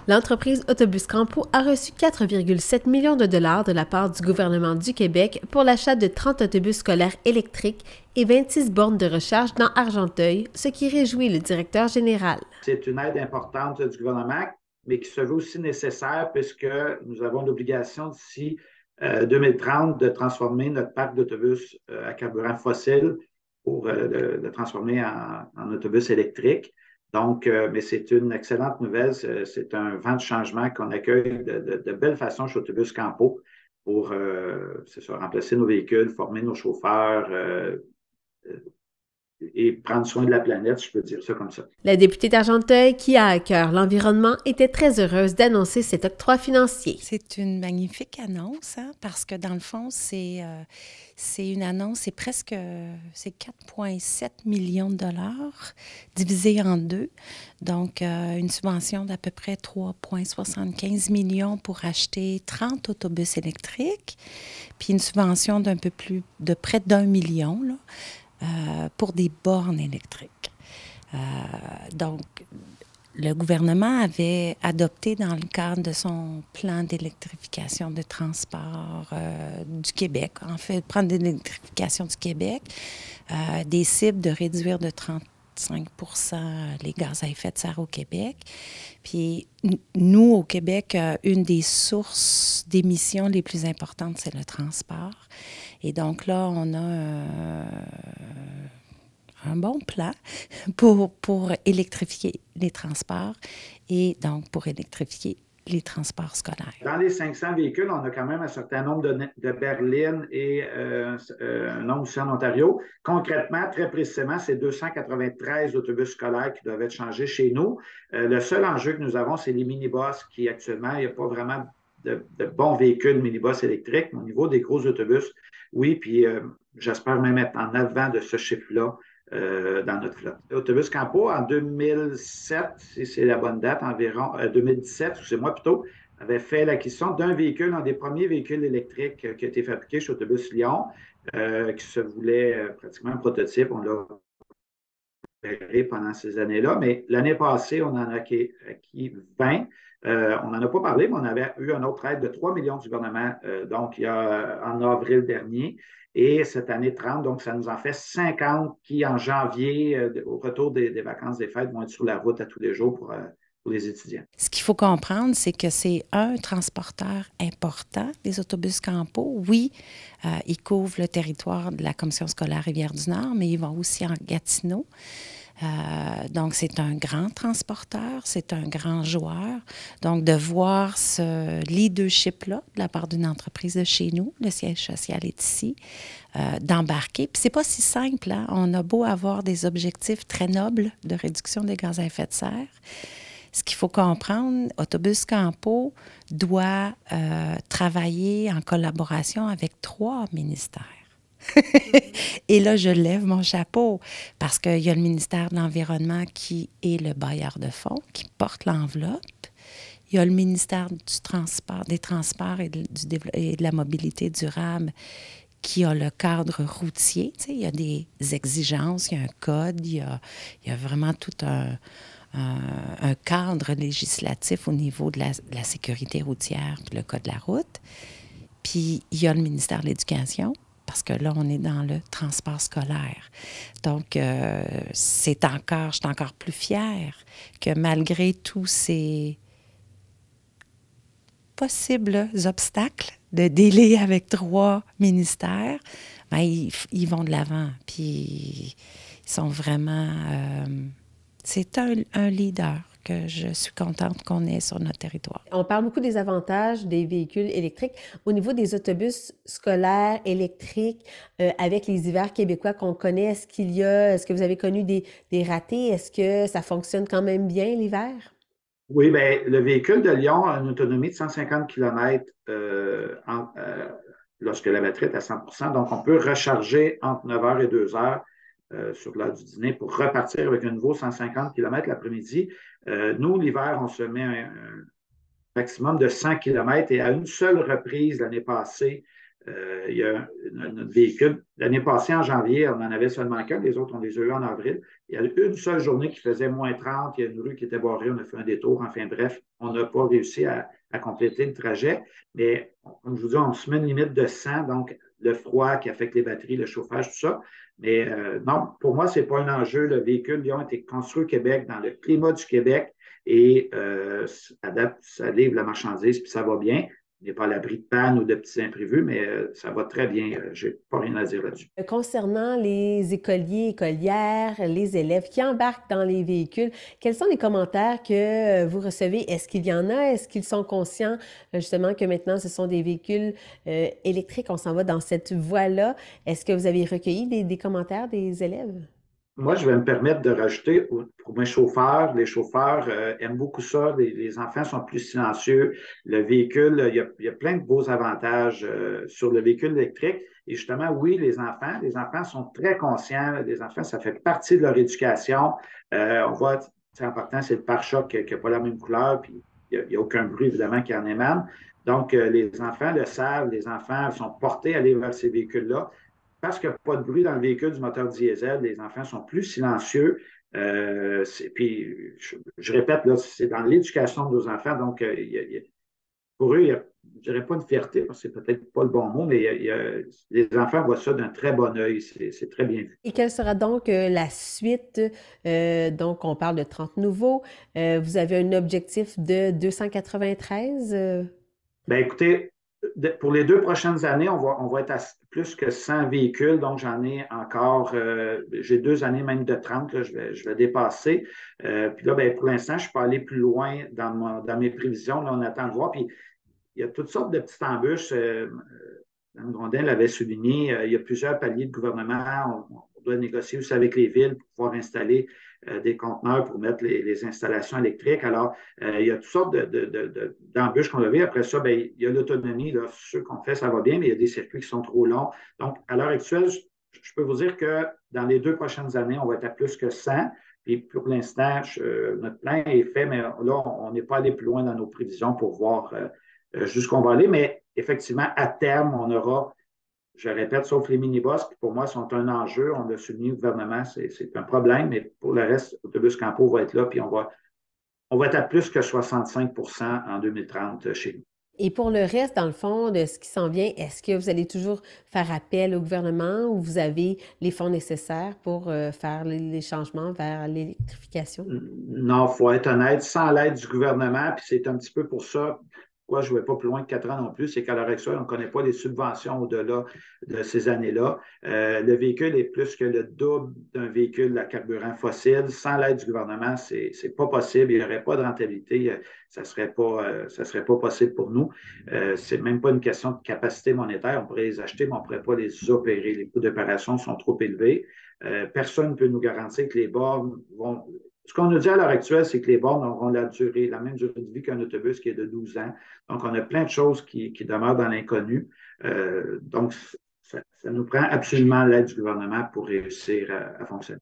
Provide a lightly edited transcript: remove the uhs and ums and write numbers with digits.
L'entreprise Autobus Campo a reçu 4,7 millions de dollars de la part du gouvernement du Québec pour l'achat de 30 autobus scolaires électriques et 26 bornes de recharge dans Argenteuil, ce qui réjouit le directeur général. C'est une aide importante du gouvernement, mais qui se veut aussi nécessaire puisque nous avons l'obligation d'ici 2030 de transformer notre parc d'autobus à carburant fossile pour le transformer en autobus électrique. Donc, mais c'est une excellente nouvelle. C'est un vent de changement qu'on accueille de belle façon chez Autobus Campo pour remplacer nos véhicules, former nos chauffeurs et prendre soin de la planète, je peux dire ça comme ça. La députée d'Argenteuil, qui a à cœur l'environnement, était très heureuse d'annoncer cet octroi financier. C'est une magnifique annonce, hein, parce que dans le fond, c'est une annonce, c'est 4,7 millions de dollars divisé en deux. Donc, une subvention d'à peu près 3,75 millions pour acheter 30 autobus électriques, puis une subvention de près d'1 million, là, pour des bornes électriques. Donc, le gouvernement avait adopté dans le cadre de son plan d'électrification de transport du Québec, en fait, plan d'électrification du Québec, des cibles de réduire de 35 les gaz à effet de serre au Québec. Puis nous, au Québec, une des sources d'émissions les plus importantes, c'est le transport. Et donc là, on a un bon plan pour électrifier les transports et donc pour électrifier les transports scolaires. Dans les 500 véhicules, on a quand même un certain nombre de berlines et un nombre aussi en Ontario. Concrètement, très précisément, c'est 293 autobus scolaires qui doivent être changés chez nous. Le seul enjeu que nous avons, c'est les minibus qui, actuellement, il n'y a pas vraiment de bons véhicules minibus électriques. Mais au niveau des gros autobus, oui, puis j'espère même être en avant de ce chiffre-là dans notre flotte. Autobus Campo, en 2007, si c'est la bonne date, environ 2017, excusez-moi plutôt, avait fait l'acquisition d'un véhicule, un des premiers véhicules électriques qui a été fabriqué chez Autobus Lyon, qui se voulait pratiquement un prototype. On l'a opéré pendant ces années-là, mais l'année passée, on en a acquis 20. On n'en a pas parlé, mais on avait eu une autre aide de 3 millions du gouvernement, donc il y a en avril dernier. Et cette année 30, donc ça nous en fait 50 qui, en janvier, au retour des vacances des fêtes, vont être sur la route à tous les jours pour les étudiants. Ce qu'il faut comprendre, c'est que c'est un transporteur important, les autobus Campo. Oui, ils couvrent le territoire de la Commission scolaire Rivière-du-Nord, mais ils vont aussi en Gatineau. Donc, c'est un grand transporteur, c'est un grand joueur. Donc, de voir ce leadership-là de la part d'une entreprise de chez nous, le siège social est ici, d'embarquer. Puis, c'est pas si simple, hein? On a beau avoir des objectifs très nobles de réduction des gaz à effet de serre. Ce qu'il faut comprendre, Autobus Campo doit travailler en collaboration avec 3 ministères. Et là, je lève mon chapeau parce qu'il y a le ministère de l'Environnement qui est le bailleur de fonds, qui porte l'enveloppe. Il y a le ministère du Transport, des Transports et de la Mobilité durable qui a le cadre routier. Tu sais, il y a des exigences, il y a un code, il y a vraiment tout un cadre législatif au niveau de la sécurité routière puis le code de la route. Puis, il y a le ministère de l'Éducation, parce que là, on est dans le transport scolaire. Donc, je suis encore plus fière que malgré tous ces possibles obstacles de délai avec 3 ministères, bien, ils vont de l'avant. Puis, ils sont vraiment... c'est un leader que je suis contente qu'on ait sur notre territoire. On parle beaucoup des avantages des véhicules électriques. Au niveau des autobus scolaires électriques, avec les hivers québécois qu'on connaît, est-ce que vous avez connu des ratés? Est-ce que ça fonctionne quand même bien l'hiver? Oui, bien, le véhicule de Lyon a une autonomie de 150 km lorsque la batterie est à 100. Donc, on peut recharger entre 9 h et 2 h sur l'heure du dîner pour repartir avec un nouveau 150 km l'après-midi. Nous, l'hiver, on se met un maximum de 100 km et à une seule reprise l'année passée, Il y a notre véhicule. L'année passée, en janvier, on en avait seulement qu'un. Les autres, on les a eu en avril. Il y a une seule journée qui faisait -30. Il y a une rue qui était barrée. On a fait un détour. Enfin, bref, on n'a pas réussi à compléter le trajet. Mais, comme je vous dis, on se met une limite de 100. Donc, le froid qui affecte les batteries, le chauffage, tout ça. Mais non, pour moi, ce n'est pas un enjeu. Le véhicule Lyon a été construit au Québec, dans le climat du Québec. Et ça livre la marchandise, puis ça va bien. On n'est pas à l'abri de panne ou de petits imprévus, mais ça va très bien. Je n'ai pas rien à dire là-dessus. Concernant les écoliers, écolières, les élèves qui embarquent dans les véhicules, quels sont les commentaires que vous recevez? Est-ce qu'il y en a? Est-ce qu'ils sont conscients justement que maintenant ce sont des véhicules électriques? On s'en va dans cette voie-là. Est-ce que vous avez recueilli des commentaires des élèves? Moi, je vais me permettre de rajouter pour mes chauffeurs. Les chauffeurs aiment beaucoup ça. Les enfants sont plus silencieux. Le véhicule, il y a plein de beaux avantages sur le véhicule électrique. Et justement, oui, les enfants sont très conscients. Les enfants, ça fait partie de leur éducation. On voit, c'est important, c'est le pare-choc qui n'a pas la même couleur, puis il n'y a aucun bruit, évidemment, qui en émane. Donc, les enfants le savent, les enfants sont portés à aller vers ces véhicules-là parce qu'il n'y a pas de bruit dans le véhicule du moteur diesel, les enfants sont plus silencieux. Puis, je répète, là, c'est dans l'éducation de nos enfants. Donc, pour eux, je ne dirais pas une fierté, parce que c'est peut-être pas le bon mot, mais les enfants voient ça d'un très bon œil. C'est très bien vu. Et quelle sera donc la suite? Donc, on parle de 30 nouveaux. Vous avez un objectif de 293? Bien, écoutez, pour les 2 prochaines années, on va être à plus que 100 véhicules. Donc, j'en ai encore, j'ai 2 années même de 30, là, je vais dépasser. Puis là, ben, pour l'instant, je peux aller plus loin dans mes prévisions. Là, on attend de voir. Puis, il y a toutes sortes de petites embûches. Mme Grondin l'avait souligné. Il y a plusieurs paliers de gouvernement. On doit négocier aussi avec les villes pour pouvoir installer des conteneurs pour mettre les installations électriques. Alors, il y a toutes sortes d'embûches qu'on a vues. Après ça, bien, il y a l'autonomie. Là, ceux qu'on fait, ça va bien, mais il y a des circuits qui sont trop longs. Donc, à l'heure actuelle, je peux vous dire que dans les 2 prochaines années, on va être à plus que 100. Puis pour l'instant, notre plan est fait, mais là, on n'est pas allé plus loin dans nos prévisions pour voir jusqu'où on va aller. Mais effectivement, à terme, on aura, je répète, sauf les minibus, qui pour moi sont un enjeu. On l'a souligné au gouvernement, c'est un problème, mais pour le reste, Autobus Campo va être là, puis on va être à plus que 65 en 2030 chez nous. Et pour le reste, dans le fond, de ce qui s'en vient, est-ce que vous allez toujours faire appel au gouvernement ou vous avez les fonds nécessaires pour faire les changements vers l'électrification? Non, il faut être honnête, sans l'aide du gouvernement, puis c'est un petit peu pour ça. Pourquoi je ne vais pas plus loin que 4 ans non plus, c'est qu'à l'heure actuelle, on ne connaît pas les subventions au-delà de ces années-là. Le véhicule est plus que le double d'un véhicule à carburant fossile. Sans l'aide du gouvernement, c'est pas possible. Il n'y aurait pas de rentabilité. Ça serait pas possible pour nous. C'est même pas une question de capacité monétaire. On pourrait les acheter, mais on ne pourrait pas les opérer. Les coûts d'opération sont trop élevés. Personne ne peut nous garantir que les bornes vont. Ce qu'on nous dit à l'heure actuelle, c'est que les bornes auront la même durée de vie qu'un autobus qui est de 12 ans. Donc, on a plein de choses qui demeurent dans l'inconnu. Donc, ça nous prend absolument l'aide du gouvernement pour réussir à fonctionner.